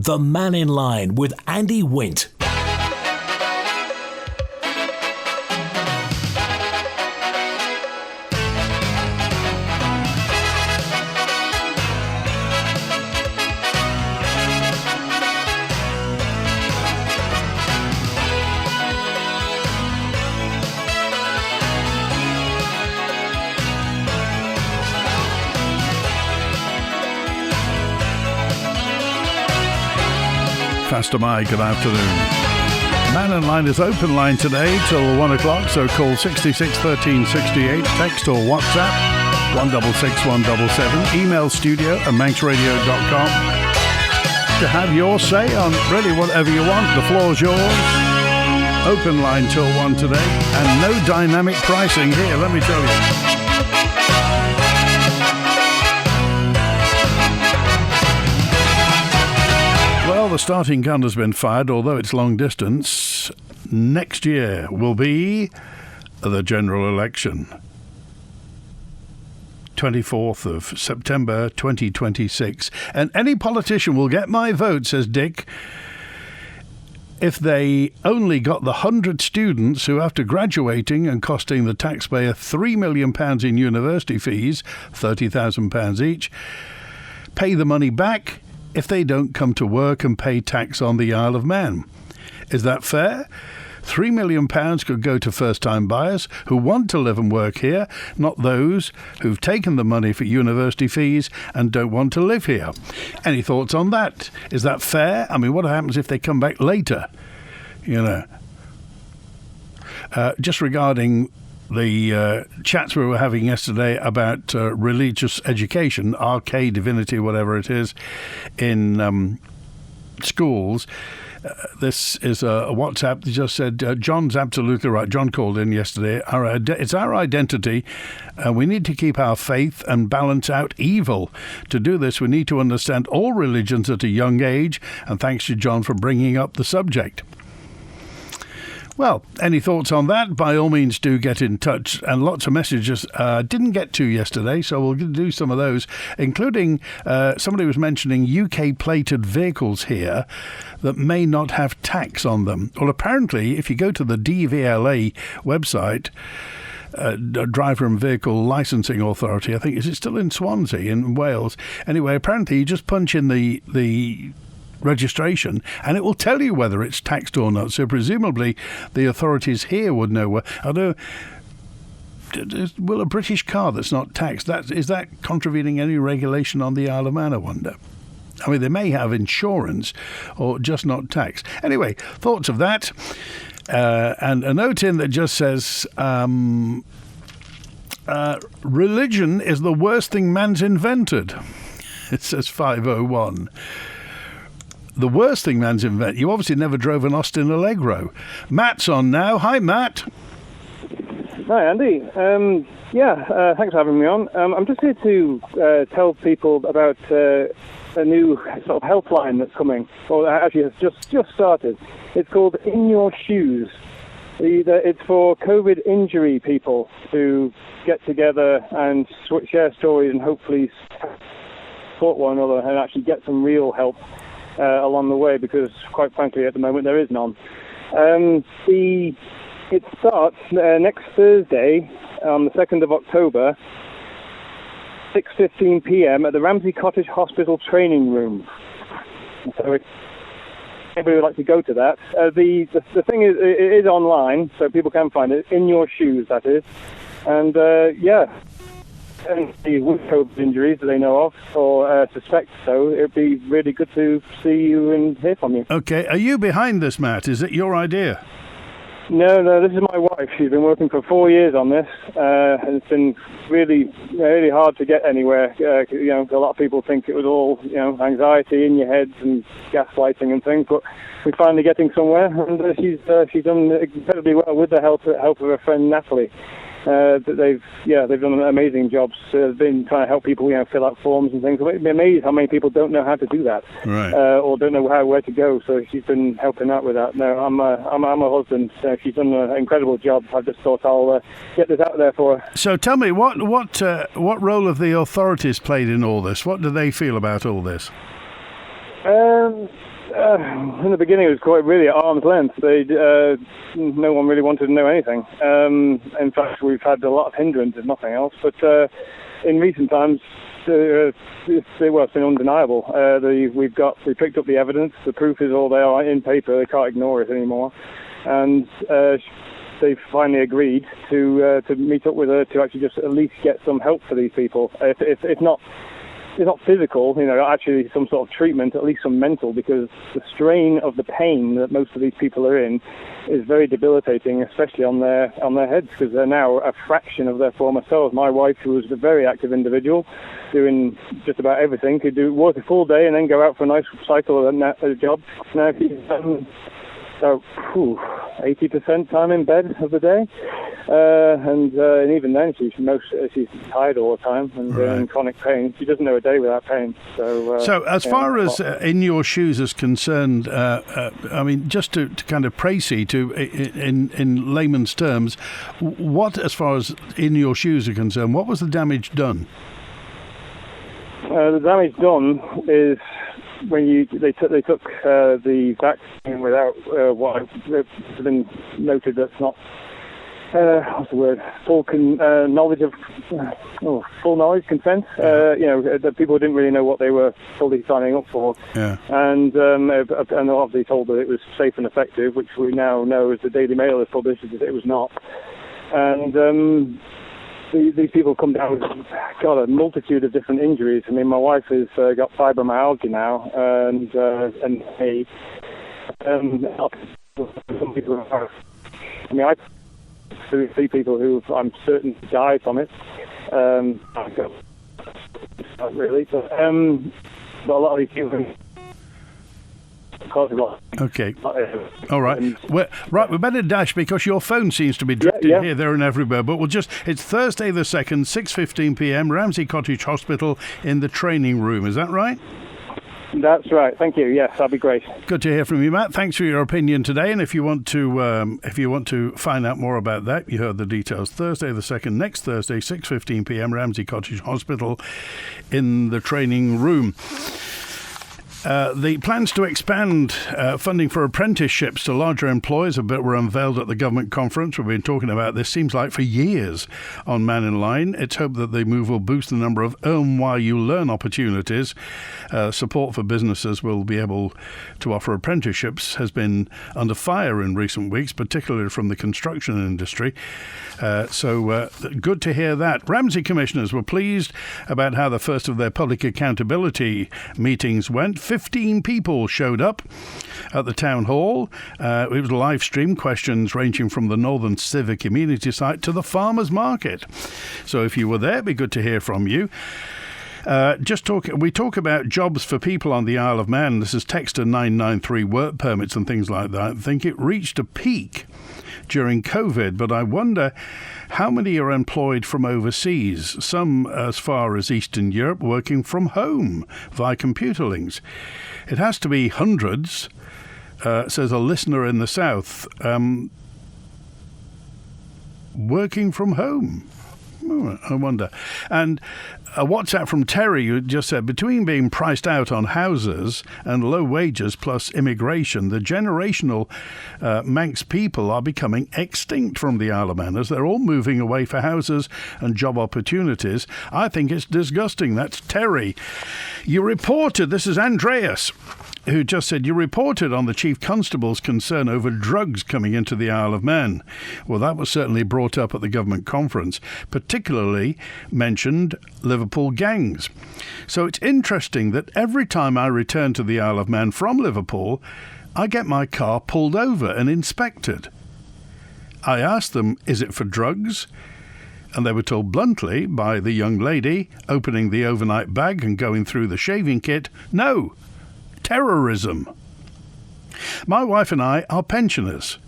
The Mannin Line with Andy Wint. Faster Mike, good afternoon. Mannin Line is open line today till 1 o'clock, so call 66 13 68, text or WhatsApp 166 177, email studio@manxradio.com to have your say on really whatever you want. The floor's yours. Open line till 1 today, and no dynamic pricing here, let me tell you. Well, the starting gun has been fired, although it's long distance. Next year will be the general election. 24th of September 2026. And any politician will get my vote, says Dick, if they only got the 100 students who, after graduating and costing the taxpayer £3 million in university fees, £30,000 each, pay the money back if they don't come to work and pay tax on the Isle of Man. Is that fair? £3 million could go to first-time buyers who want to live and work here, not those who've taken the money for university fees and don't want to live here. Any thoughts on that? Is that fair? I mean, what happens if they come back later? You know. Just regarding the chats we were having yesterday about religious education, RK, divinity, whatever it is, in schools. This is a WhatsApp that just said, John's absolutely right. John called in yesterday. It's our identity. We need to keep our faith and balance out evil. To do this, we need to understand all religions at a young age. And thanks to John for bringing up the subject. Well, any thoughts on that? By all means, do get in touch. And lots of messages didn't get to yesterday, so we'll do some of those, including somebody was mentioning UK-plated vehicles here that may not have tax on them. Well, apparently, if you go to the DVLA website, Driver and Vehicle Licensing Authority, I think, is it still in Swansea, in Wales? Anyway, apparently, you just punch in the registration and it will tell you whether it's taxed or not. So presumably the authorities here would know where. Although, will a British car that's not taxed, is that contravening any regulation on the Isle of Man, I wonder? I mean, they may have insurance or just not taxed. Anyway, thoughts of that. And a note in that just says, religion is the worst thing man's invented. It says 501. The worst thing man's invented. You obviously never drove an Austin Allegro. Matt's on now. Hi, Matt. Hi, Andy. Thanks for having me on. I'm just here to tell people about a new sort of helpline that's coming. Well, actually, it's just started. It's called In Your Shoes. It's for COVID injury people to get together and share stories and hopefully support one another and actually get some real help along the way, because quite frankly at the moment there is none. It starts next Thursday on the 2nd of October, 6:15 p.m. at the Ramsey Cottage Hospital training room. So if anybody would like to go to that, the thing is, it is online, so people can find it. In Your Shoes, that is. And and with COVID injuries that they know of or suspect so, it would be really good to see you and hear from you. Okay, are you behind this, Matt? Is it your idea? No, this is my wife. She's been working for 4 years on this, and it's been really, really hard to get anywhere. A lot of people think it was all, anxiety in your head and gaslighting and things, but we're finally getting somewhere, and she's done incredibly well with the help of her friend Natalie. They've done amazing jobs. They've been trying to help people, fill out forms and things. I'd be amazed how many people don't know how to do that, right? Or don't know where to go. So she's been helping out with that. No, I'm her husband. She's done an incredible job. I just thought I'll get this out there for her. So tell me, what role have the authorities played in all this? What do they feel about all this? In the beginning, it was quite really at arm's length. No one really wanted to know anything. In fact, we've had a lot of hindrance, if nothing else. But in recent times, it's been undeniable. We picked up the evidence. The proof is all there in paper. They can't ignore it anymore. And they've finally agreed to meet up with her to actually just at least get some help for these people. If not physical, actually some sort of treatment, at least some mental, because the strain of the pain that most of these people are in is very debilitating, especially on their heads, because they're now a fraction of their former selves. My wife, who was a very active individual, doing just about everything, could work a full day and then go out for a nice cycle at a job. Now she's 80% time in bed of the day, and even then she's tired all the time and in chronic pain. She doesn't know a day without pain. So as far as in your shoes is concerned, I mean, just to kind of précis in layman's terms, what, as far as in your shoes are concerned, what was the damage done? The damage done is when they took the vaccine without what has been noted that's not what's the word, full knowledge, consent. The people didn't really know what they were fully signing up for. Yeah. And obviously told that it was safe and effective, which we now know, as the Daily Mail has published, that it was not. And these people come down with a multitude of different injuries. I mean, my wife has got fibromyalgia now, and some people have. I mean, I see people who I'm certain die from it. Not really, but a lot of these people. Okay. All right. We better dash because your phone seems to be drifting here, there and everywhere. But it's Thursday the 2nd, 6:15 p.m, Ramsey Cottage Hospital in the training room. Is that right? That's right. Thank you. Yes, that'd be great. Good to hear from you, Matt. Thanks for your opinion today. And if you want to find out more about that, you heard the details. Thursday the 2nd, next Thursday, 6:15 p.m, Ramsey Cottage Hospital in the training room. The plans to expand funding for apprenticeships to larger employers were unveiled at the government conference. We've been talking about this, seems like, for years on Mannin Line. It's hoped that the move will boost the number of earn while you learn opportunities. Support for businesses will be able to offer apprenticeships has been under fire in recent weeks, particularly from the construction industry. So good to hear that. Ramsey commissioners were pleased about how the first of their public accountability meetings went. 15 people showed up at the town hall. It was a live stream, questions ranging from the Northern Civic Community site to the farmers market. So if you were there, it'd be good to hear from you. We talk about jobs for people on the Isle of Man. This is Texter 993 work permits and things like that. I think it reached a peak during COVID, but I wonder how many are employed from overseas, some as far as Eastern Europe, working from home via computer links. It has to be hundreds, says a listener in the south, working from home. Oh, I wonder. And a WhatsApp from Terry, who just said, between being priced out on houses and low wages plus immigration, the generational Manx people are becoming extinct from the Isle of Man as they're all moving away for houses and job opportunities. I think it's disgusting. That's Terry. You reported, this is Andreas, who just said, you reported on the Chief Constable's concern over drugs coming into the Isle of Man. Well, that was certainly brought up at the government conference, particularly mentioned Liverpool gangs. So it's interesting that every time I return to the Isle of Man from Liverpool, I get my car pulled over and inspected. I asked them, is it for drugs? And they were told bluntly by the young lady opening the overnight bag and going through the shaving kit, no, terrorism. My wife and I are pensioners.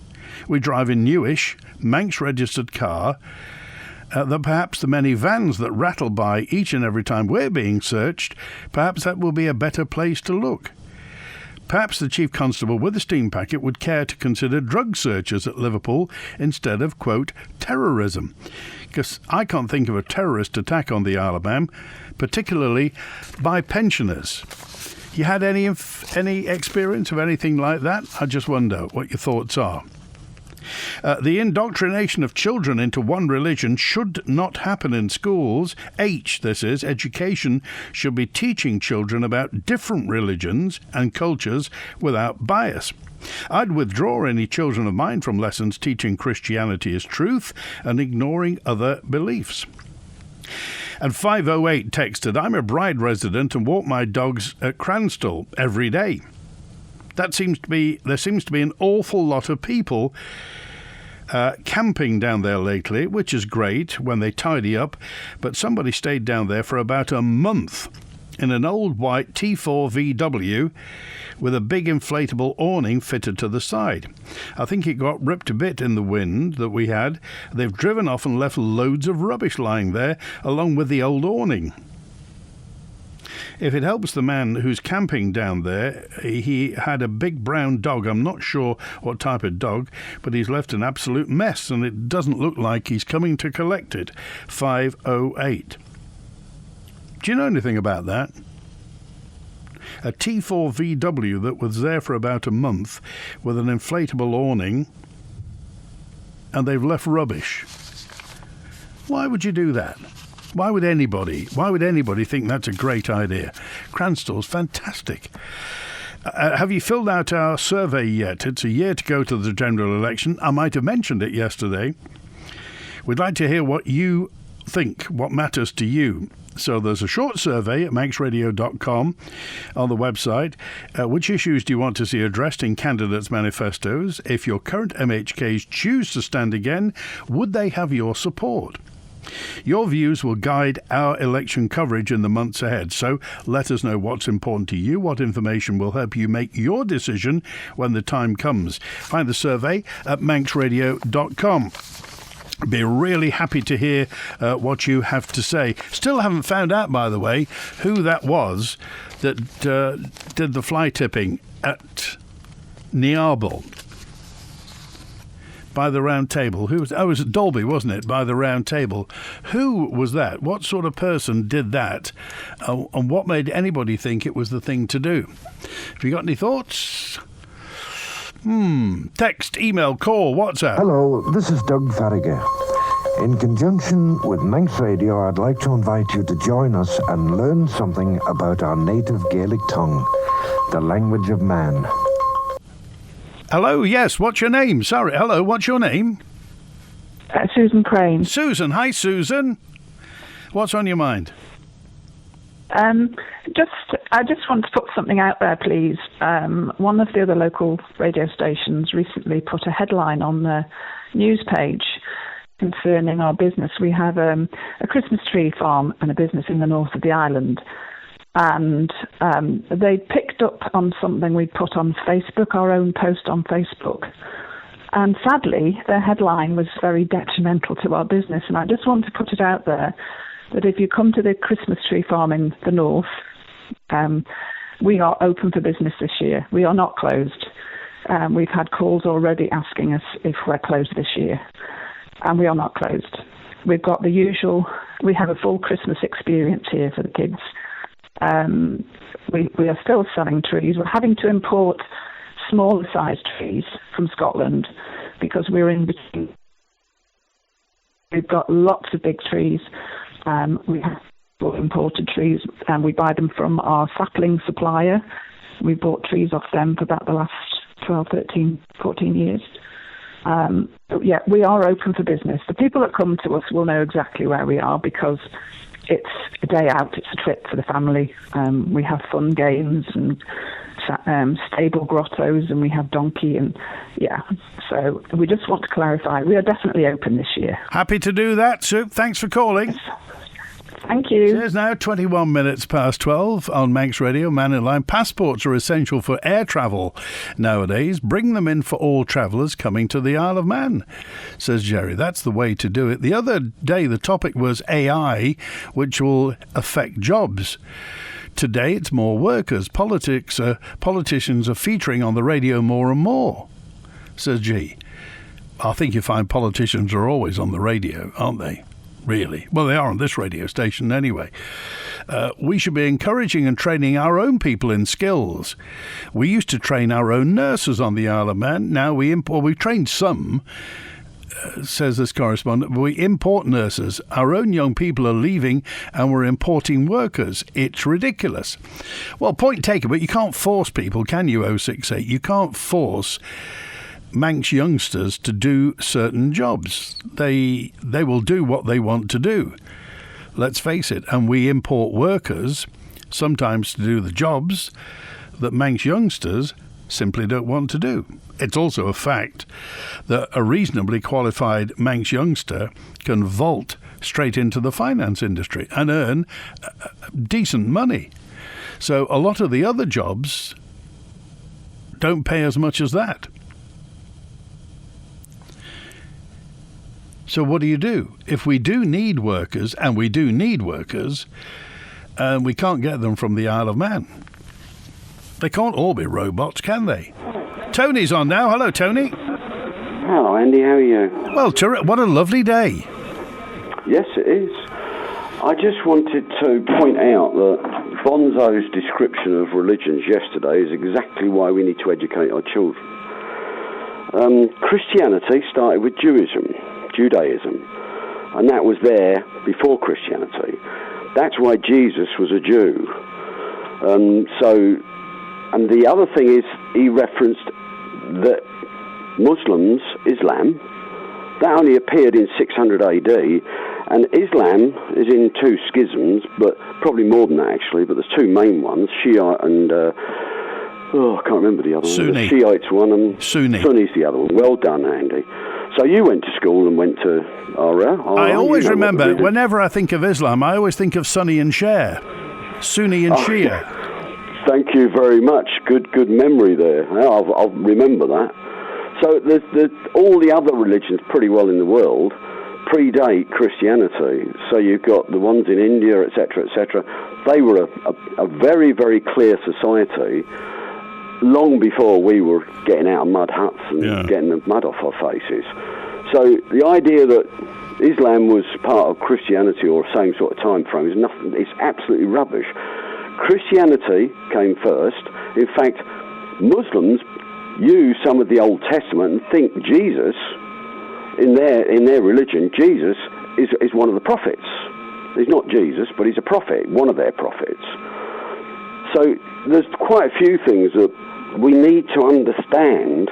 We drive a newish, Manx-registered car that perhaps the many vans that rattle by each and every time we're being searched, perhaps that will be a better place to look. Perhaps the Chief Constable with a steam packet would care to consider drug searches at Liverpool instead of, quote, terrorism. Because I can't think of a terrorist attack on the Isle of Man, particularly by pensioners. You had any experience of anything like that? I just wonder what your thoughts are. The indoctrination of children into one religion should not happen in schools. Education should be teaching children about different religions and cultures without bias. I'd withdraw any children of mine from lessons teaching Christianity as truth and ignoring other beliefs. And 508 texted, I'm a Bride resident and walk my dogs at Cranstal every day. There seems to be an awful lot of people camping down there lately, which is great when they tidy up, but somebody stayed down there for about a month in an old white T4 VW with a big inflatable awning fitted to the side. I think it got ripped a bit in the wind that we had. They've driven off and left loads of rubbish lying there along with the old awning. If it helps the man who's camping down there, he had a big brown dog. I'm not sure what type of dog, but he's left an absolute mess, and it doesn't look like he's coming to collect it. 508. Do you know anything about that? A T4 VW that was there for about a month with an inflatable awning, and they've left rubbish. Why would you do that? Why would anybody think that's a great idea? Cranstal's fantastic. Have you filled out our survey yet? It's a year to go to the general election. I might have mentioned it yesterday. We'd like to hear what you think, what matters to you. So there's a short survey at manxradio.com on the website. Which issues do you want to see addressed in candidates' manifestos? If your current MHKs choose to stand again, would they have your support? Your views will guide our election coverage in the months ahead, so let us know what's important to you, what information will help you make your decision when the time comes. Find the survey at manxradio.com. Be really happy to hear what you have to say. Still haven't found out, by the way, who that was that did the fly tipping at Niarbol. By the round table. Who was? Oh, it was Dolby, wasn't it? By the round table. Who was that? What sort of person did that? And what made anybody think it was the thing to do? Have you got any thoughts? Text, email, call, WhatsApp. Hello, this is Doug Farragher. In conjunction with Manx Radio, I'd like to invite you to join us and learn something about our native Gaelic tongue, the language of man. Hello, yes, what's your name? Sorry, hello, what's your name? Susan Crane. Susan, hi Susan. What's on your mind? I just want to put something out there, please. One of the other local radio stations recently put a headline on the news page concerning our business. We have a Christmas tree farm and a business in the north of the island. And they picked up on something we put on Facebook, our own post on Facebook. And sadly, their headline was very detrimental to our business. And I just want to put it out there that if you come to the Christmas tree farm in the north, we are open for business this year. We are not closed. We've had calls already asking us if we're closed this year. And we are not closed. We've got the usual, we have a full Christmas experience here for the kids. We are still selling trees. We're having to import smaller sized trees from Scotland because we're in between. We've got lots of big trees. We have imported trees and we buy them from our sapling supplier. We bought trees off them for about the last 12, 13, 14 years. Yeah, we are open for business. The people that come to us will know exactly where we are because it's a day out, it's a trip for the family. We have fun games and stable grottos and we have donkey and yeah. So we just want to clarify, we are definitely open this year. Happy to do that, Sue. Thanks for calling. Yes. Thank you. It is now 21 minutes past 12 on Manx Radio, Mannin Line. Passports are essential for air travel nowadays. Bring them in for all travellers coming to the Isle of Man, says Jerry. That's the way to do it. The other day, the topic was AI, which will affect jobs. Today, it's more workers. Politicians are featuring on the radio more and more, says G. I think you find politicians are always on the radio, aren't they? Really? Well, they are on this radio station anyway. We should be encouraging and training our own people in skills. We used to train our own nurses on the Isle of Man. Now we trained some, says this correspondent. We import nurses. Our own young people are leaving and we're importing workers. It's ridiculous. Well, point taken, but you can't force people, can you, 068? You can't force Manx youngsters to do certain jobs. They will do what they want to do. Let's face it. And we import workers sometimes to do the jobs that Manx youngsters simply don't want to do. It's also a fact that a reasonably qualified Manx youngster can vault straight into the finance industry and earn decent money. So a lot of the other jobs don't pay as much as that. So what do you do? If we do need workers, and we do need workers, and we can't get them from the Isle of Man, they can't all be robots, can they? Tony's on now. Hello, Tony. Hello, Andy. How are you? Well, what a lovely day. Yes, it is. I just wanted to point out that Bonzo's description of religions yesterday is exactly why we need to educate our children. Christianity started with Judaism, and that was there before Christianity. That's why Jesus was a Jew. And the other thing is, he referenced that Muslims, Islam, that only appeared in 600 AD, and Islam is in two schisms, but probably more than that actually, but there's two main ones, Shia and, I can't remember the other Sunni. one. The Shiites one and Sunni's the other one. Well done, Andy. So you went to school and went to Ara. I always remember, whenever I think of Islam, I always think of Sunni and Shia. Sunni and Shia. Thank you very much. Good memory there. I'll remember that. So all the other religions pretty well in the world predate Christianity. So you've got the ones in India, etc., etc. They were a very, very clear society long before we were getting out of mud huts and getting the mud off our faces. So the idea that Islam was part of Christianity or same sort of time frame is nothing. It's absolutely rubbish. Christianity came first. In fact, Muslims use some of the Old Testament and think Jesus, in their religion, Jesus is one of the prophets. He's not Jesus, but he's a prophet, one of their prophets. So there's quite a few things that we need to understand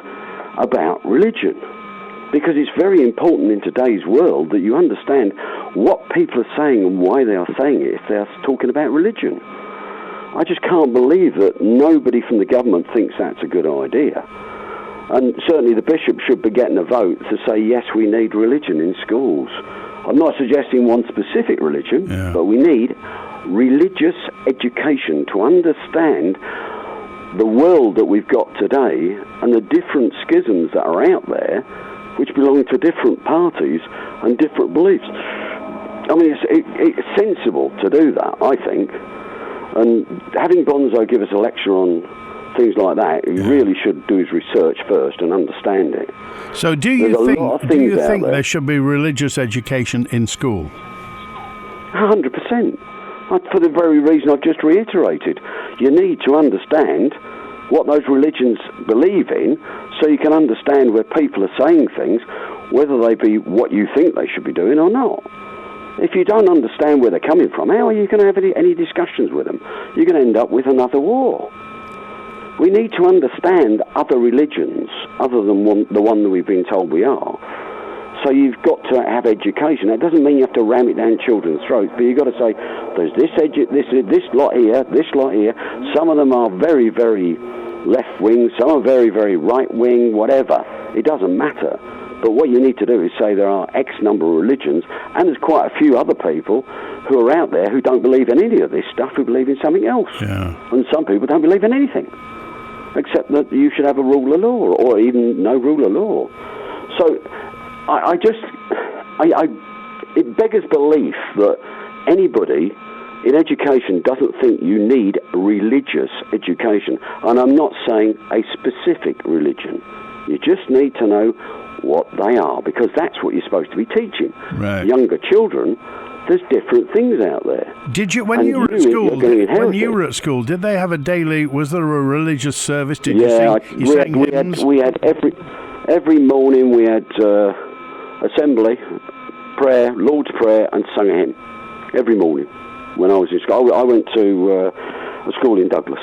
about religion, because it's very important in today's world that you understand what people are saying and why they are saying it if they're talking about religion. I just can't believe that nobody from the government thinks that's a good idea. And certainly the bishop should be getting a vote to say, yes, we need religion in schools. I'm not suggesting one specific religion, but we need religious education to understand the world that we've got today and the different schisms that are out there which belong to different parties and different beliefs. I mean, it's sensible to do that, I think. And having Bonzo give us a lecture on things like that, he really should do his research first and understand it. So do you think there should be religious education in school? 100%. For the very reason I've just reiterated. You need to understand what those religions believe in so you can understand where people are saying things, whether they be what you think they should be doing or not. If you don't understand where they're coming from, how are you going to have any discussions with them? You're going to end up with another war. We need to understand other religions other than the one that we've been told we are. So you've got to have education. That doesn't mean you have to ram it down children's throats, but you've got to say, there's this lot here, this lot here. Some of them are very, very left-wing, some are very, very right-wing, whatever. It doesn't matter. But what you need to do is say there are X number of religions, and there's quite a few other people who are out there who don't believe in any of this stuff, who believe in something else. Yeah. And some people don't believe in anything, except that you should have a rule of law, or even no rule of law. So it beggars belief that anybody in education doesn't think you need religious education. And I'm not saying a specific religion. You just need to know what they are, because that's what you're supposed to be teaching. Right. Younger children There's different things out there. Did you, when And you were at you're school, gonna inherit when you it. were at school, did they have a daily, was there a religious service? Did Yeah, you sing hymns? we had every morning we had assembly, prayer, Lord's Prayer, and sung a hymn every morning when I was in school. I went to a school in Douglas,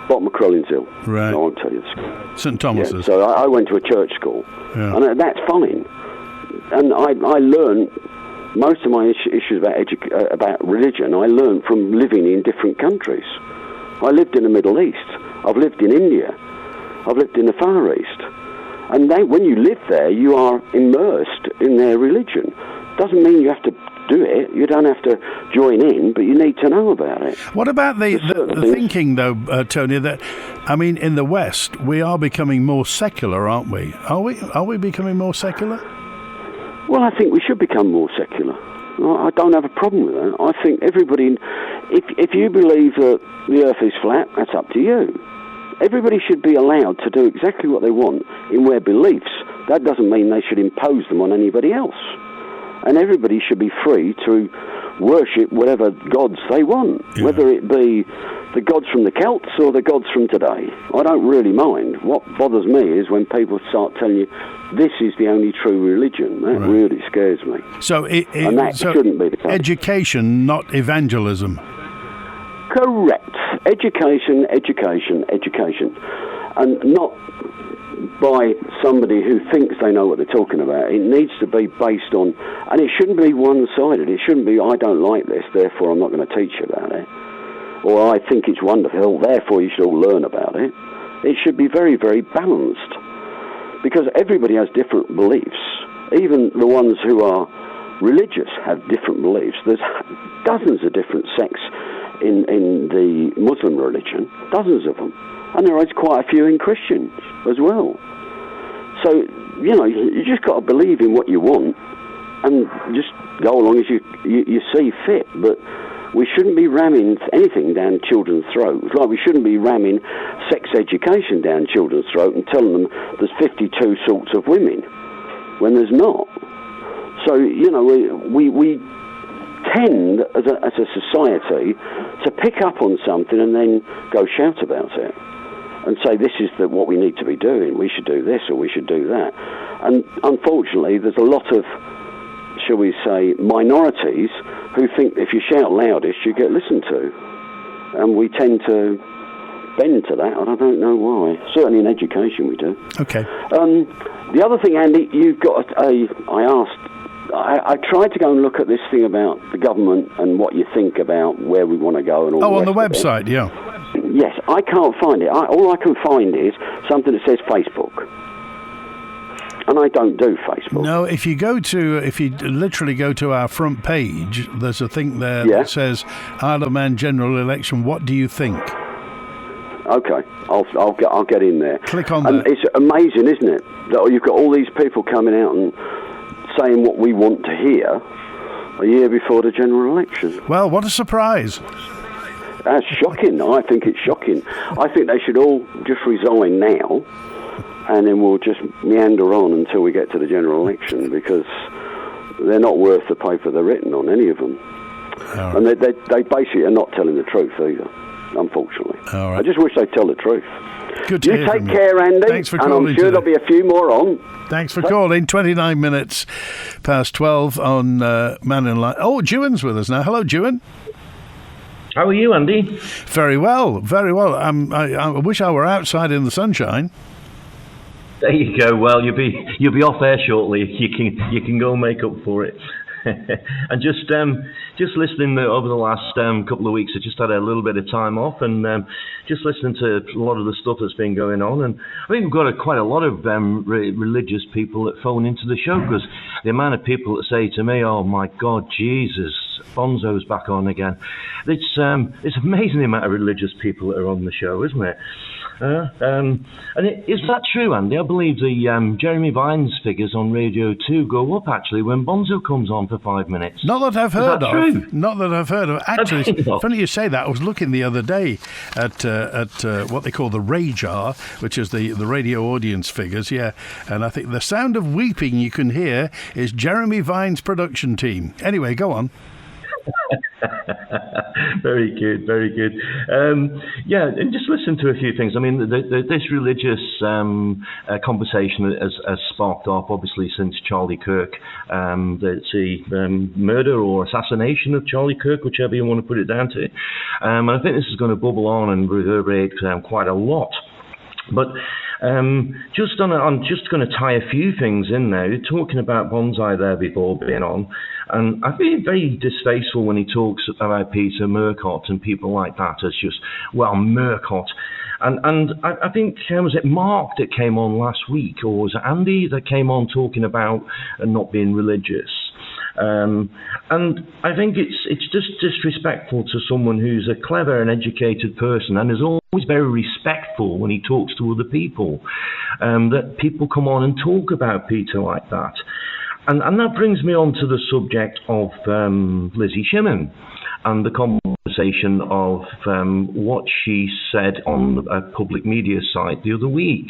bottom of Crowlins Hill. Right. I won't tell you the school. St Thomas's. Yeah, so I went to a church school, Yeah. and that's fine. And I learned most of my issues about religion. I learned from living in different countries. I lived in the Middle East. I've lived in India. I've lived in the Far East. And when you live there, you are immersed in their religion. Doesn't mean you have to do it. You don't have to join in, but you need to know about it. What about the things. thinking, though, Tony, that, I mean, in the West, we are becoming more secular, aren't we? Are we becoming more secular? Well, I think we should become more secular. I don't have a problem with that. I think everybody, if you believe that the earth is flat, that's up to you. Everybody should be allowed to do exactly what they want in their beliefs. That doesn't mean they should impose them on anybody else. And everybody should be free to worship whatever gods they want, whether it be the gods from the Celts or the gods from today. I don't really mind. What bothers me is when people start telling you this is the only true religion. That really scares me. So and that shouldn't be the case. Education, not evangelism. Correct. Education, education, education. And not by somebody who thinks they know what they're talking about. It needs to be based on, and it shouldn't be one-sided. It shouldn't be, I don't like this, therefore I'm not going to teach you about it. Or I think it's wonderful, therefore you should all learn about it. It should be very, very balanced. Because everybody has different beliefs. Even the ones who are religious have different beliefs. There's dozens of different sects in the Muslim religion, dozens of them. And there is quite a few in Christians as well. So, you just got to believe in what you want and just go along as you see fit. But we shouldn't be ramming anything down children's throats. Like we shouldn't be ramming sex education down children's throat and telling them there's 52 sorts of women when there's not. So, we tend as a society to pick up on something and then go shout about it and say this is what we need to be doing. We should do this or we should do that. And unfortunately, there's a lot of, shall we say, minorities who think if you shout loudest, you get listened to. And we tend to bend to that, and I don't know why. Certainly in education we do. Okay. The other thing, Andy, you've got I tried to go and look at this thing about the government and what you think about where we want to go and all on the the rest of website, yeah. Yes, I can't find it. All I can find is something that says Facebook. And I don't do Facebook. No, if you literally go to our front page, there's a thing there that says Isle of Man general election. What do you think? Okay, I'll get in there. Click on that. It's amazing, isn't it? That you've got all these people coming out and saying what we want to hear a year before the general election. Well, what a surprise. That's shocking. I think it's shocking. I think they should all just resign now, and then we'll just meander on until we get to the general election, because they're not worth the paper they're written on, any of them. Right. And they basically are not telling the truth either, unfortunately. All right. I just wish they'd tell the truth. Good to hear you take from care, Andy. Thanks for and calling I'm sure today. there'll be a few more on. Thanks for calling. 29 minutes past 12 on Mannin Line. Oh, Juan's with us now. Hello, Juan. How are you, Andy? Very well, very well. I wish I were outside in the sunshine. There you go. Well, you'll be off air shortly. You can go make up for it. And just listening over the last couple of weeks, I just had a little bit of time off, and just listening to a lot of the stuff that's been going on. And I think we've got quite a lot of religious people that phone into the show, because the amount of people that say to me, "Oh my God, Jesus, Bonzo's back on again." It's amazing the amount of religious people that are on the show, isn't it? And is that true, Andy? I believe the Jeremy Vine's figures on Radio 2 go up, actually, when Bonzo comes on for 5 minutes. Not that I've heard of. True? Not that I've heard of. Actually, funny you say that. I was looking the other day at what they call the RAJAR, which is the radio audience figures, yeah. And I think the sound of weeping you can hear is Jeremy Vine's production team. Anyway, go on. Very good, very good. Yeah, and just listen to a few things. I mean, this religious conversation has sparked up, obviously, since Charlie Kirk, the murder or assassination of Charlie Kirk, whichever you want to put it down to. And I think this is going to bubble on and reverberate quite a lot. But I'm just going to tie a few things in there. You're talking about Bonsai there before being on, and I find it very distasteful when he talks about Peter Murcott and people like that as just, well, Murcott. And I think, was it Mark that came on last week, or was it Andy that came on talking about not being religious? And I think it's just disrespectful to someone who's a clever and educated person and is always very respectful when he talks to other people, that people come on and talk about Peter like that. And that brings me on to the subject of Lizzie Shimon and the conversation of what she said on a public media site the other week.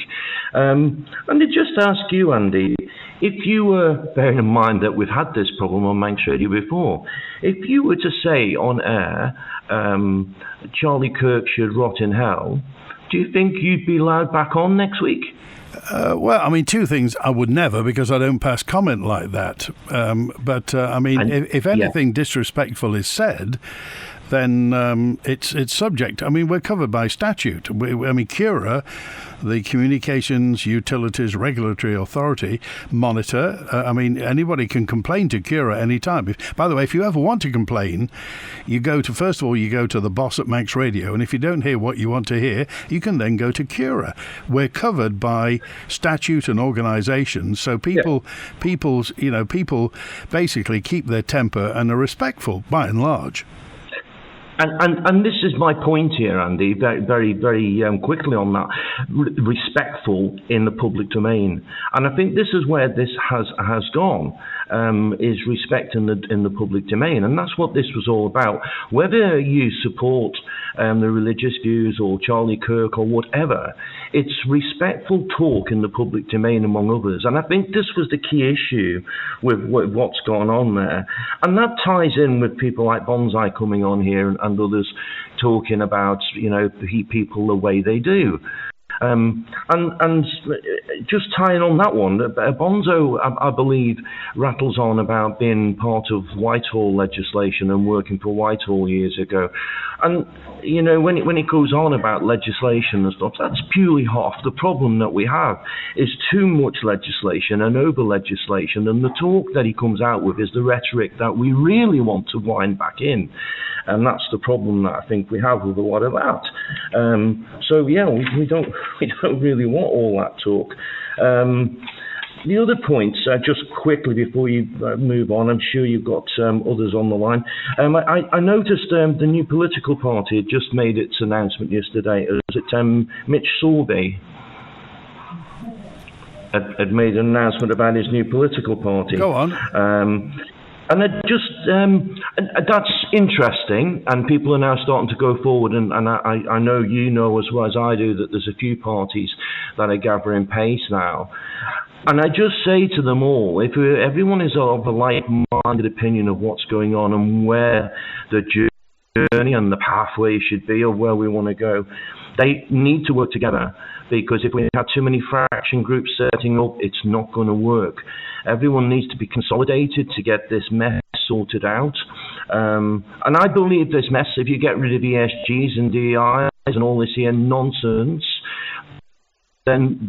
And I just ask you, Andy, if you were, bearing in mind that we've had this problem on Manx Radio before, if you were to say on air, Charlie Kirk should rot in hell, do you think you'd be allowed back on next week? Well, I mean, two things. I would never, because I don't pass comment like that. But I mean, if anything disrespectful is said, then it's subject. I mean, we're covered by statute. I mean, CURA, the Communications Utilities Regulatory Authority, monitor. I mean, anybody can complain to CURA any time. By the way, if you ever want to complain, you go to, first of all, you go to the boss at Manx Radio, and if you don't hear what you want to hear, you can then go to CURA. We're covered by statute and organisations, so people basically keep their temper and are respectful by and large. And this is my point here, Andy, very, very, very quickly on that, respectful in the public domain. And I think this is where this has gone, is respect in the public domain. And that's what this was all about. Whether you support the religious views or Charlie Kirk or whatever, it's respectful talk in the public domain, among others. And I think this was the key issue with what's gone on there. And that ties in with people like Bonsai coming on here and others talking about, people the way they do. And just tying on that one, Bonzo, I believe, rattles on about being part of Whitehall legislation and working for Whitehall years ago. And, when it goes on about legislation and stuff, that's purely half the problem that we have, is too much legislation and over-legislation. And the talk that he comes out with is the rhetoric that we really want to wind back in. And that's the problem that I think we have with a lot of that. We don't really want all that talk. The other points, just quickly before you move on, I'm sure you've got others on the line. I noticed the new political party had just made its announcement yesterday. Was it Mitch Sorby had made an announcement about his new political party? Go on. And that's interesting, and people are now starting to go forward, and I know you know as well as I do that there's a few parties that are gathering pace now. And I just say to them all, if everyone is of a like-minded opinion of what's going on and where the journey and the pathway should be or where we want to go, they need to work together, because if we have too many fraction groups setting up, it's not going to work. Everyone needs to be consolidated to get this mess sorted out. And I believe this mess, if you get rid of ESGs and DEIs and all this here nonsense, then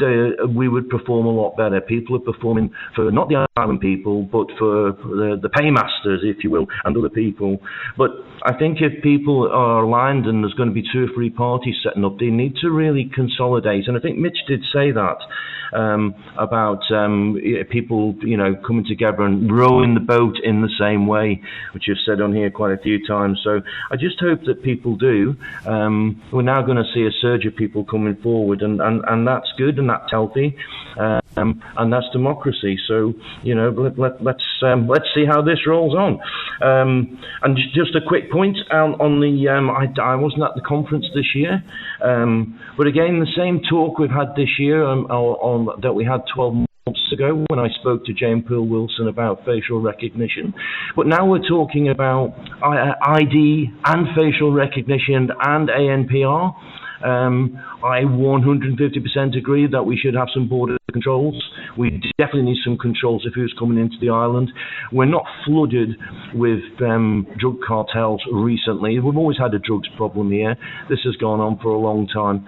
we would perform a lot better. People are performing for not the island people, but for the paymasters, if you will, and other people. But I think if people are aligned and there's going to be 2 or 3 parties setting up, they need to really consolidate. And I think Mitch did say that about people, coming together and rowing the boat in the same way, which you've said on here quite a few times. So I just hope that people do. We're now going to see a surge of people coming forward, and that's good and that's healthy, and that's democracy. So let's see how this rolls on. And just a quick point on the I wasn't at the conference this year, but again the same talk we've had this year on that we had 12 months ago when I spoke to Jane Pearl Wilson about facial recognition. But now we're talking about ID and facial recognition and ANPR. I 150% agree that we should have some border controls. We definitely need some controls of who's coming into the island. We're not flooded with drug cartels recently. We've always had a drugs problem here. This has gone on for a long time.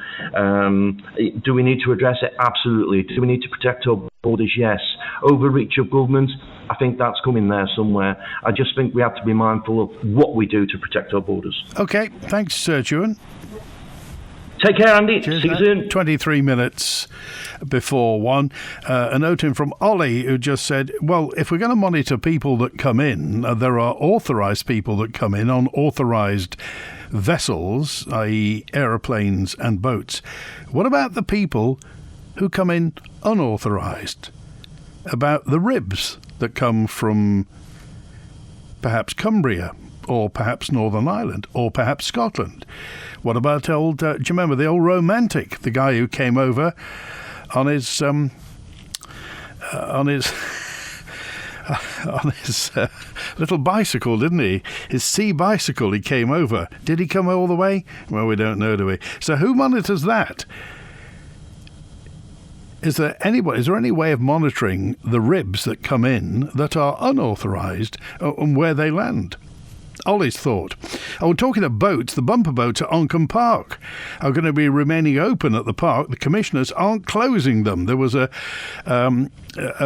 Do we need to address it? Absolutely. Do we need to protect our borders? Yes. Overreach of government? I think that's coming there somewhere. I just think we have to be mindful of what we do to protect our borders. Okay, thanks, Juan. Take care, Andy. Cheers, see you soon. 23 minutes before 1. A note in from Ollie, who just said, well, if we're going to monitor people that come in, there are authorised people that come in on authorised vessels, i.e. aeroplanes and boats. What about the people who come in unauthorised? About the ribs that come from perhaps Cumbria, or perhaps Northern Ireland, or perhaps Scotland? What about do you remember the old romantic, the guy who came over on his little bicycle, didn't he? His sea bicycle, he came over. Did he come all the way? Well, we don't know, do we? So who monitors that? Is there any way of monitoring the ribs that come in that are unauthorised and where they land? Ollie's thought. Oh, talking of boats, the bumper boats at Onchan Park are going to be remaining open at the park. The commissioners aren't closing them. There was a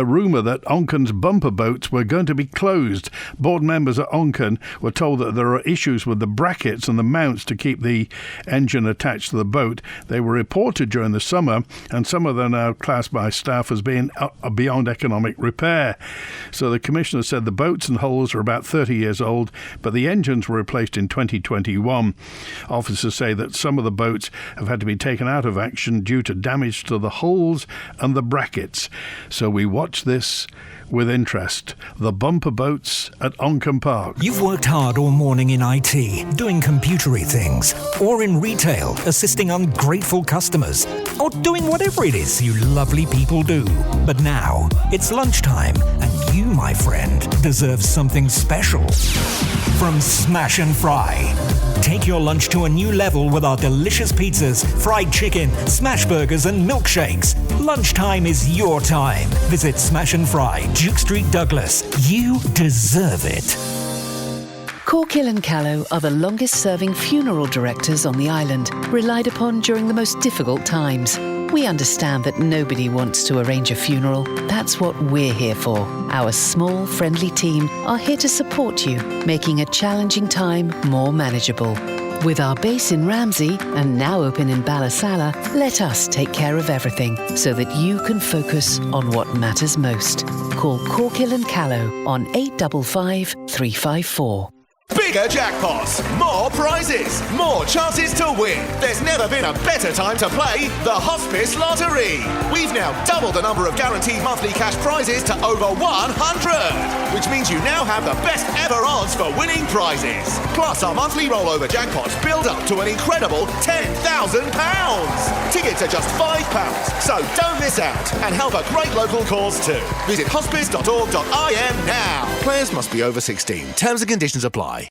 rumour that Onchan's bumper boats were going to be closed. Board members at Onchan were told that there are issues with the brackets and the mounts to keep the engine attached to the boat. They were reported during the summer, and some of them are now classed by staff as being beyond economic repair. So the commissioner said the boats and hulls are about 30 years old, but the engines were replaced in 2021. Officers say that some of the boats have had to be taken out of action due to damage to the hulls and the brackets. So we watch this with interest. The bumper boats at Onchan Park. You've worked hard all morning in IT, doing computery things, or in retail, assisting ungrateful customers, or doing whatever it is you lovely people do. But now, it's lunchtime, and you, my friend, deserve something special. From Smash and Fry. Take your lunch to a new level with our delicious pizzas, fried chicken, smash burgers and milkshakes. Lunchtime is your time. Visit Smash and Fry, Duke Street, Douglas. You deserve it. Corkill and Callow are the longest-serving funeral directors on the island, relied upon during the most difficult times. We understand that nobody wants to arrange a funeral. That's what we're here for. Our small, friendly team are here to support you, making a challenging time more manageable. With our base in Ramsey and now open in Ballasalla, let us take care of everything so that you can focus on what matters most. Call Corkill and Callow on 855 354. Bigger jackpots, more prizes, more chances to win. There's never been a better time to play the Hospice Lottery. We've now doubled the number of guaranteed monthly cash prizes to over 100, which means you now have the best ever odds for winning prizes. Plus, our monthly rollover jackpots build up to an incredible £10,000. Tickets are just £5, so don't miss out and help a great local cause too. Visit hospice.org.im now. Players must be over 16. Terms and conditions apply.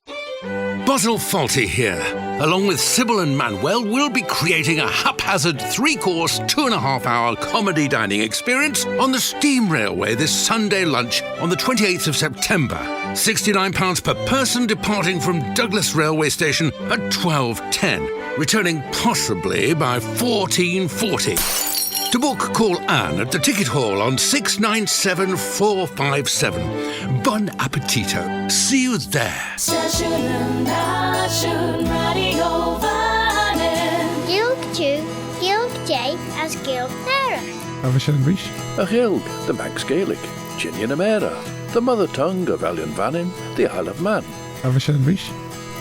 Basil Fawlty here. Along with Sybil and Manuel, we'll be creating a haphazard 3-course, 2.5-hour comedy dining experience on the Steam Railway this Sunday lunch on the 28th of September. £69 per person, departing from Douglas Railway Station at 12:10, returning possibly by 14:40. To book, call Anne at the ticket hall on 697457. Bon appetito. See you there. Gilg J as Gilg Nera. Avashanrish. A Gilg, the Manx Gaelic, Chinian Amera, the mother tongue of Vannin, the Isle of Man. Avashanrish.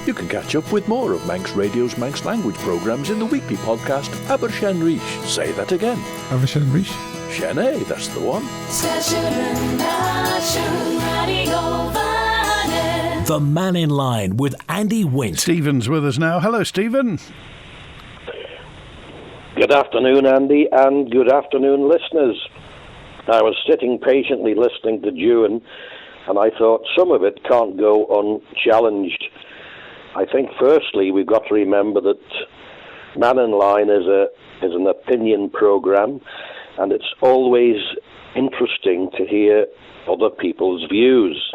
You can catch up with more of Manx Radio's Manx language programmes in the weekly podcast Abershenrish. Say that again. Avashanrish. Shene, that's the one. The Mannin Line with Andy Wint. Stephen's with us now. Hello, Stephen. Good afternoon, Andy, and good afternoon, listeners. I was sitting patiently listening to Ewan, and I thought some of it can't go unchallenged. I think, firstly, we've got to remember that Mannin Line is an opinion programme, and it's always interesting to hear other people's views.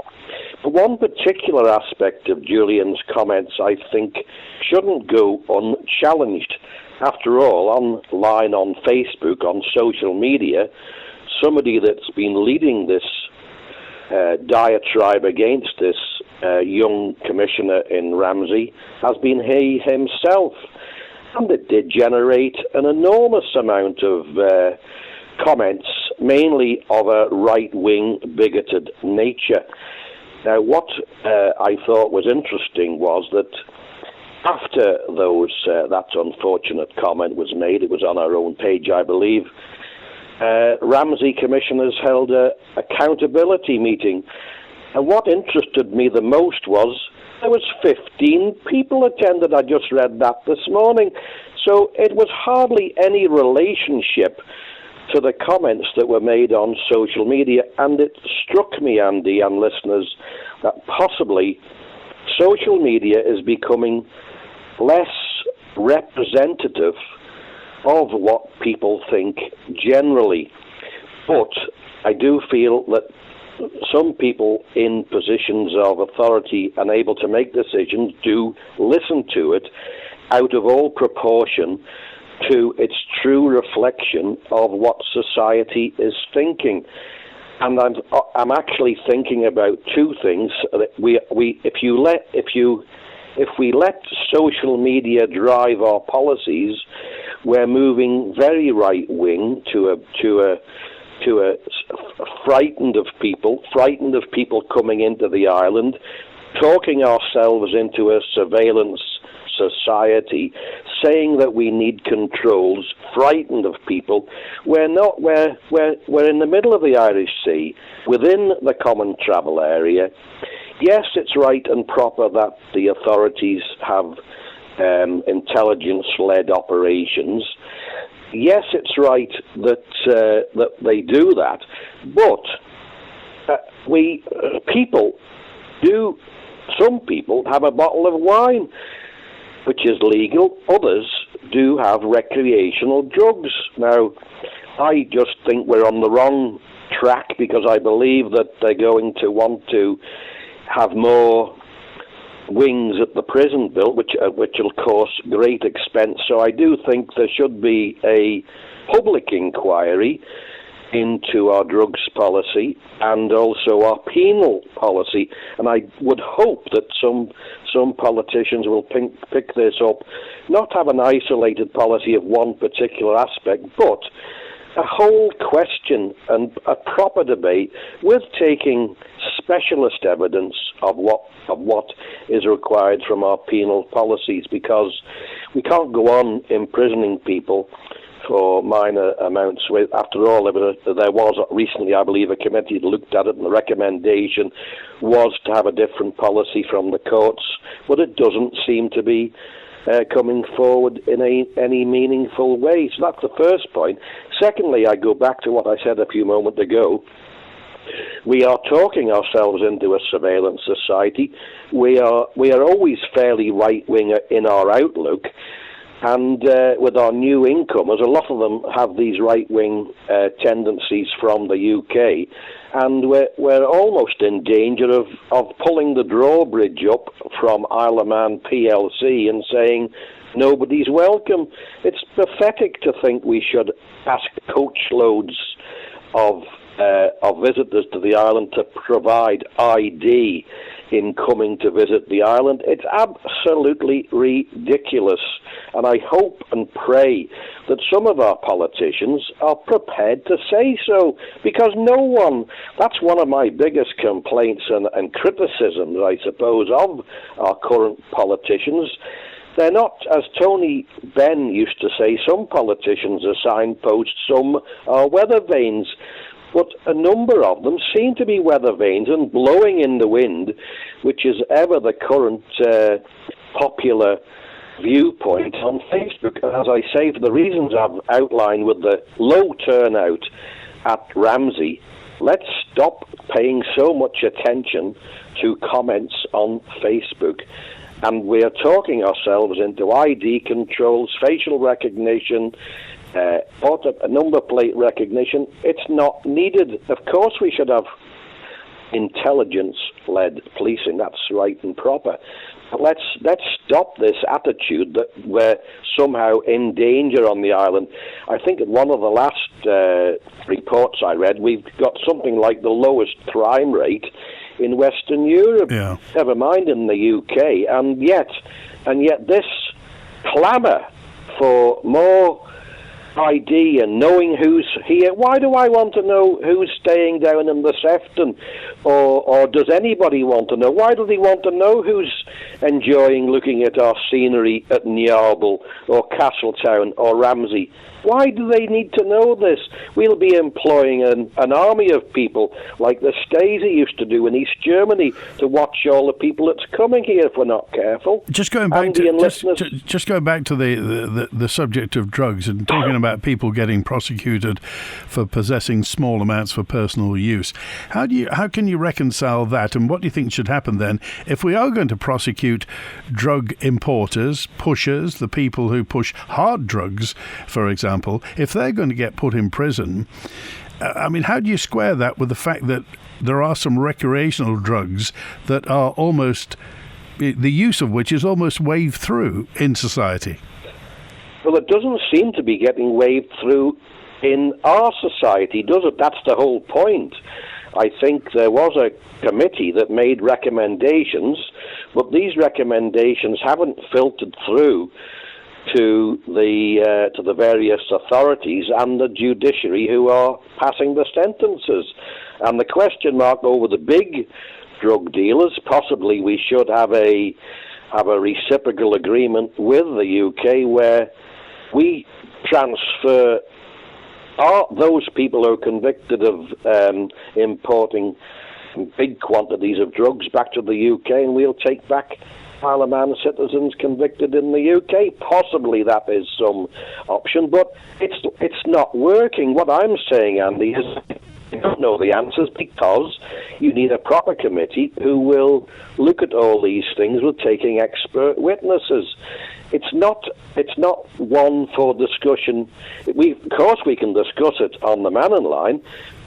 But one particular aspect of Julian's comments, I think, shouldn't go unchallenged. After all, online on Facebook, on social media, somebody that's been leading this diatribe against this young commissioner in Ramsey has been he himself. And it did generate an enormous amount of comments, mainly of a right-wing, bigoted nature. Now, what I thought was interesting was that after that unfortunate comment was made, it was on our own page, I believe, Ramsey commissioners held an accountability meeting. And what interested me the most was there was 15 people attended. I just read that this morning. So it was hardly any relationship to the comments that were made on social media. And it struck me, Andy, and listeners, that possibly social media is becoming less representative of what people think generally. But I do feel that some people in positions of authority and able to make decisions do listen to it out of all proportion to its true reflection of what society is thinking. And I'm actually thinking about two things. If we let social media drive our policies, we're moving very right wing to a frightened of people coming into the island, talking ourselves into a surveillance society, saying that we need controls, frightened of people. We're not. We're in the middle of the Irish Sea, within the common travel area. Yes, it's right and proper that the authorities have intelligence-led operations. Yes, it's right that they do that, but some people have a bottle of wine, which is legal. Others do have recreational drugs. Now, I just think we're on the wrong track because I believe that they're going to want to have more wings at the prison built, which will cost great expense. So I do think there should be a public inquiry into our drugs policy and also our penal policy. And I would hope that some politicians will pick this up, not have an isolated policy of one particular aspect, but a whole question and a proper debate with taking specialist evidence of what is required from our penal policies, because we can't go on imprisoning people for minor amounts. After all, there was recently, I believe, a committee that looked at it, and the recommendation was to have a different policy from the courts, but it doesn't seem to be coming forward in any meaningful way. So that's the first point. Secondly, I go back to what I said a few moments ago. We are talking ourselves into a surveillance society. We are always fairly right-wing in our outlook, and with our new incomers, a lot of them have these right-wing tendencies from the UK, and we're almost in danger of pulling the drawbridge up from Isle of Man PLC and saying, nobody's welcome. It's pathetic to think we should ask coachloads of visitors to the island to provide ID in coming to visit the island. It's absolutely ridiculous. And I hope and pray that some of our politicians are prepared to say so, because no one, that's one of my biggest complaints and criticisms, I suppose, of our current politicians. They're not, as Tony Benn used to say, some politicians are signposts, some are weather vanes. But a number of them seem to be weather vanes and blowing in the wind, which is ever the current popular viewpoint on Facebook. And as I say, for the reasons I've outlined with the low turnout at Ramsey, let's stop paying so much attention to comments on Facebook. And we're talking ourselves into ID controls, facial recognition, number plate recognition. It's not needed. Of course we should have intelligence-led policing. That's right and proper. But let's stop this attitude that we're somehow in danger on the island. I think in one of the last reports I read, we've got something like the lowest crime rate in Western Europe. Yeah. Never mind in the UK. And yet this clamour for more ID and knowing who's here. Why do I want to know who's staying down in the Sefton? Or does anybody want to know? Why do they want to know who's enjoying looking at our scenery at Nyarble or Castletown or Ramsey? Why do they need to know this? We'll be employing an army of people like the Stasi used to do in East Germany to watch all the people that's coming here if we're not careful. Just going back to the subject of drugs and talking about people getting prosecuted for possessing small amounts for personal use. How can you reconcile that, and what do you think should happen then if we are going to prosecute drug importers, pushers, the people who push hard drugs, for example? If they're going to get put in prison, I mean, how do you square that with the fact that there are some recreational drugs that are almost, the use of which is almost waved through in society? Well, it doesn't seem to be getting waved through in our society, does it? That's the whole point. I think there was a committee that made recommendations, but these recommendations haven't filtered through to the various authorities and the judiciary who are passing the sentences. And the question mark over the big drug dealers, possibly we should have a reciprocal agreement with the UK where we transfer those people who are convicted of importing big quantities of drugs back to the UK, and we'll take back Isle of Man citizens convicted in the UK. Possibly that is some option, but it's not working. What I'm saying, Andy, is I don't know the answers because you need a proper committee who will look at all these things with taking expert witnesses. It's not one for discussion. Of course we can discuss it on the Mannin Line,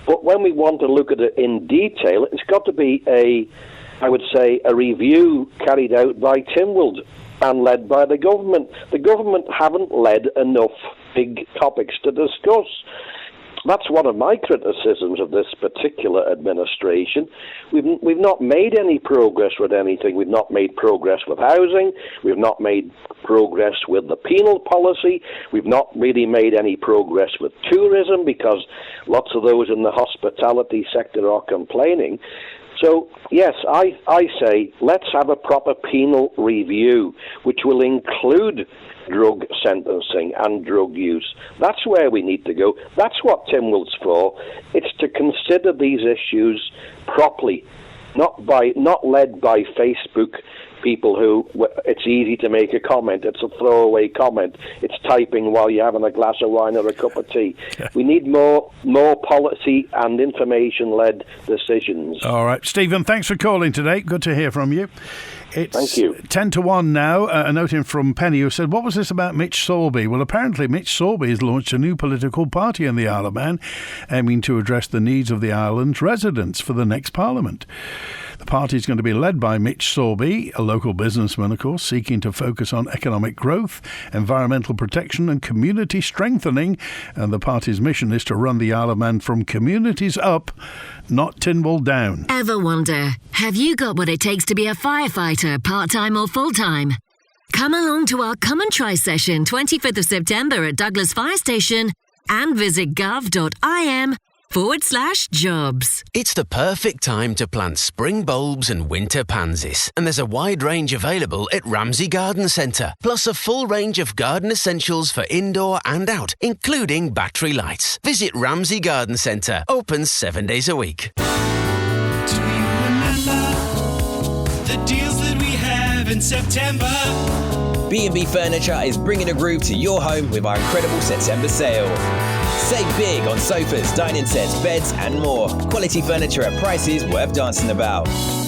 but when we want to look at it in detail, it's got to be I would say, a review carried out by Tynwald and led by the government. The government haven't led enough big topics to discuss. That's one of my criticisms of this particular administration. We've not made any progress with anything. We've not made progress with housing. We've not made progress with the penal policy. We've not really made any progress with tourism because lots of those in the hospitality sector are complaining. So, yes, I say let's have a proper penal review, which will include drug sentencing and drug use. That's where we need to go. That's what Tynwald's for. It's to consider these issues properly, not led by Facebook people who, it's easy to make a comment, it's a throwaway comment, it's typing while you're having a glass of wine or a cup of tea. We need more policy and information-led decisions. All right. Stephen, thanks for calling today. Good to hear from you. It's Thank you. 10-1 now. A note in from Penny who said, what was this about Mitch Sorby? Well, apparently Mitch Sorby has launched a new political party in the Isle of Man, aiming to address the needs of the island's residents for the next Parliament. The party is going to be led by Mitch Sorby, a local businessman, of course, seeking to focus on economic growth, environmental protection and community strengthening. And the party's mission is to run the Isle of Man from communities up, not Tynwald down. Ever wonder, have you got what it takes to be a firefighter, part-time or full-time? Come along to our Come and Try session 25th of September at Douglas Fire Station and visit gov.im/jobs. It's the perfect time to plant spring bulbs and winter pansies, and there's a wide range available at Ramsey Garden Centre, plus a full range of garden essentials for indoor and out, including battery lights. Visit Ramsey Garden Centre, open 7 days a week. Do you remember the deals that we have in September? B&B Furniture is bringing a groove to your home with our incredible September sale. Save big on sofas, dining sets, beds and more. Quality furniture at prices worth dancing about.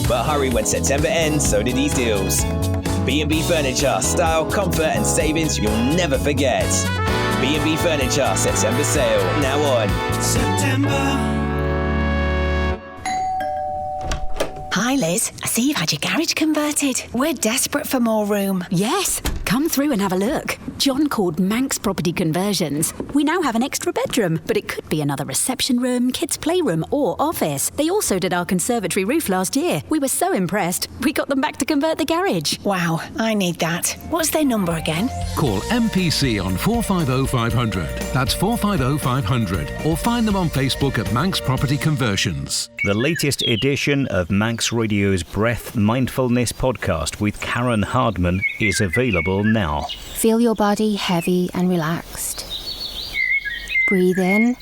But hurry, when September ends, so do these deals. B&B Furniture, style, comfort and savings you'll never forget. B&B Furniture September sale, now on. September. Hi Liz, I see you've had your garage converted. We're desperate for more room. Yes, come through and have a look. John called Manx Property Conversions. We now have an extra bedroom, but it could be another reception room, kids' playroom or office. They also did our conservatory roof last year. We were so impressed, we got them back to convert the garage. Wow, I need that. What's their number again? Call MPC on 450 500. That's 450 500. Or find them on Facebook at Manx Property Conversions. The latest edition of Manx Radio's Breath Mindfulness podcast with Karen Hardman is available now. Feel your body heavy and relaxed. Breathe in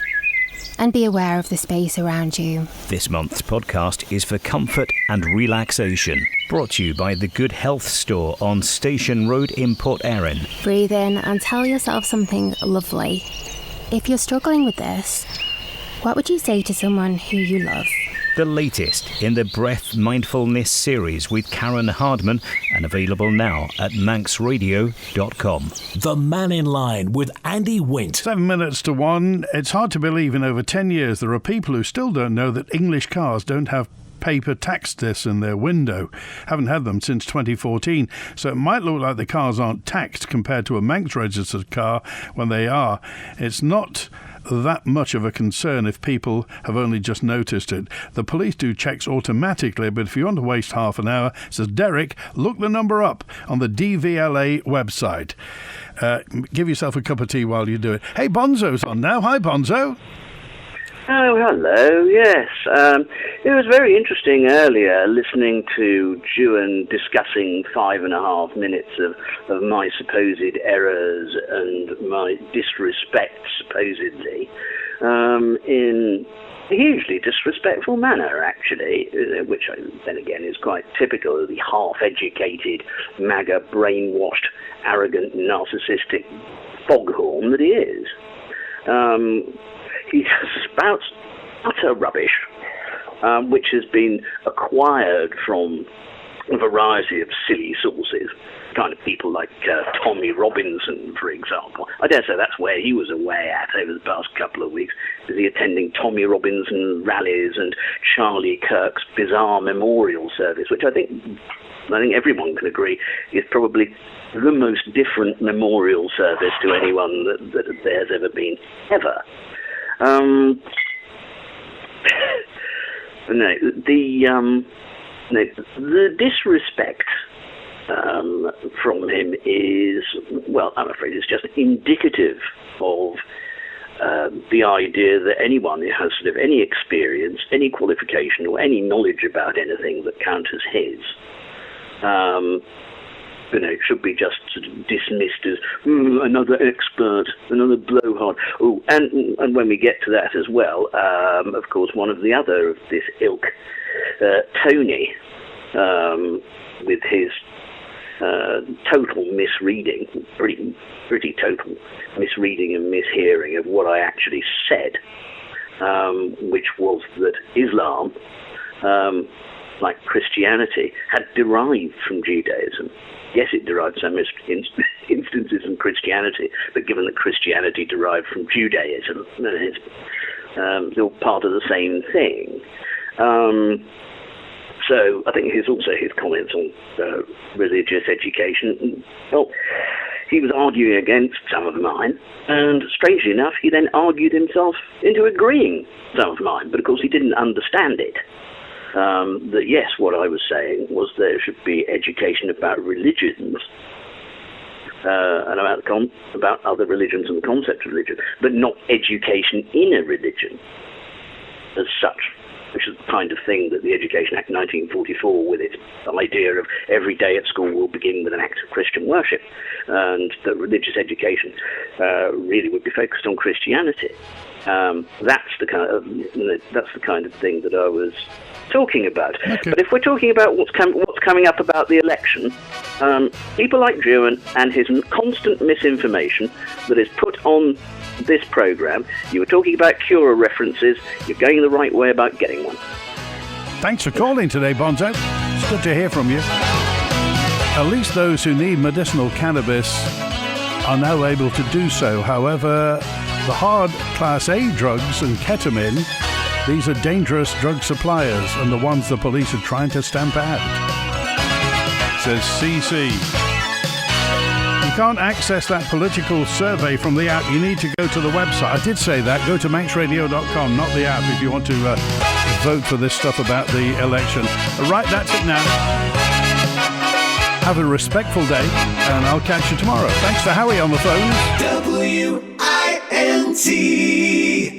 and be aware of the space around you. This month's podcast is for comfort and relaxation. Brought to you by the Good Health Store on Station Road in Port Erin. Breathe in and tell yourself something lovely. If you're struggling with this, what would you say to someone who you love? The latest in the Breath Mindfulness series with Karen Hardman, and available now at manxradio.com. The Mannin Line with Andy Wint. 7 minutes to 1. It's hard to believe in over 10 years there are people who still don't know that English cars don't have paper tax discs in their window. Haven't had them since 2014, so it might look like the cars aren't taxed compared to a Manx registered car when they are. It's not that much of a concern if people have only just noticed it. The police do checks automatically, but if you want to waste half an hour, says Derek, look the number up on the DVLA website. Give yourself a cup of tea while you do it. Hey, Bonzo's on now. Hi, Bonzo. Oh, hello, yes. It was very interesting earlier listening to Juan discussing 5.5 minutes of my supposed errors and my disrespect, supposedly, in a hugely disrespectful manner, actually, which then again is quite typical of the half-educated, MAGA, brainwashed, arrogant, narcissistic foghorn that he is. He spouts utter rubbish, which has been acquired from a variety of silly sources, kind of people like Tommy Robinson, for example. I dare say that's where he was away at over the past couple of weeks, is he attending Tommy Robinson rallies and Charlie Kirk's bizarre memorial service, which I think everyone can agree is probably the most different memorial service to anyone that there's ever been, ever. The disrespect from him is, well, I'm afraid it's just indicative of the idea that anyone who has sort of any experience, any qualification, or any knowledge about anything that counts as his, should be just sort of dismissed as another expert, another blowhard. Oh, and when we get to that as well, of course, one of the other of this ilk, Tony, with his total misreading, pretty total misreading and mishearing of what I actually said, which was that Islam, like Christianity, had derived from Judaism. Yes, it derived some instances from Christianity, but given that Christianity derived from Judaism, it's all part of the same thing. So I think his comments on religious education, well, he was arguing against some of mine, and strangely enough, he then argued himself into agreeing some of mine, but of course he didn't understand it. That yes, what I was saying was there should be education about religions, and about other religions and the concept of religion, but not education in a religion as such, which is the kind of thing that the Education Act 1944, with its idea of every day at school will begin with an act of Christian worship, and that religious education really would be focused on Christianity. That's the kind of thing that I was talking about. Okay. But if we're talking about what's coming up about the election, people like Dewan and his constant misinformation that is put on this programme, you were talking about Cura references, you're going the right way about getting one. Thanks for calling today, Bonzo. It's good to hear from you. At least those who need medicinal cannabis are now able to do so. However, the hard Class A drugs and ketamine, these are dangerous drug suppliers and the ones the police are trying to stamp out. Says CC. You can't access that political survey from the app. You need to go to the website. I did say that. Go to manxradio.com, not the app, if you want to vote for this stuff about the election. Right, that's it now. Have a respectful day, and I'll catch you tomorrow. Thanks to Howie on the phone. WINT.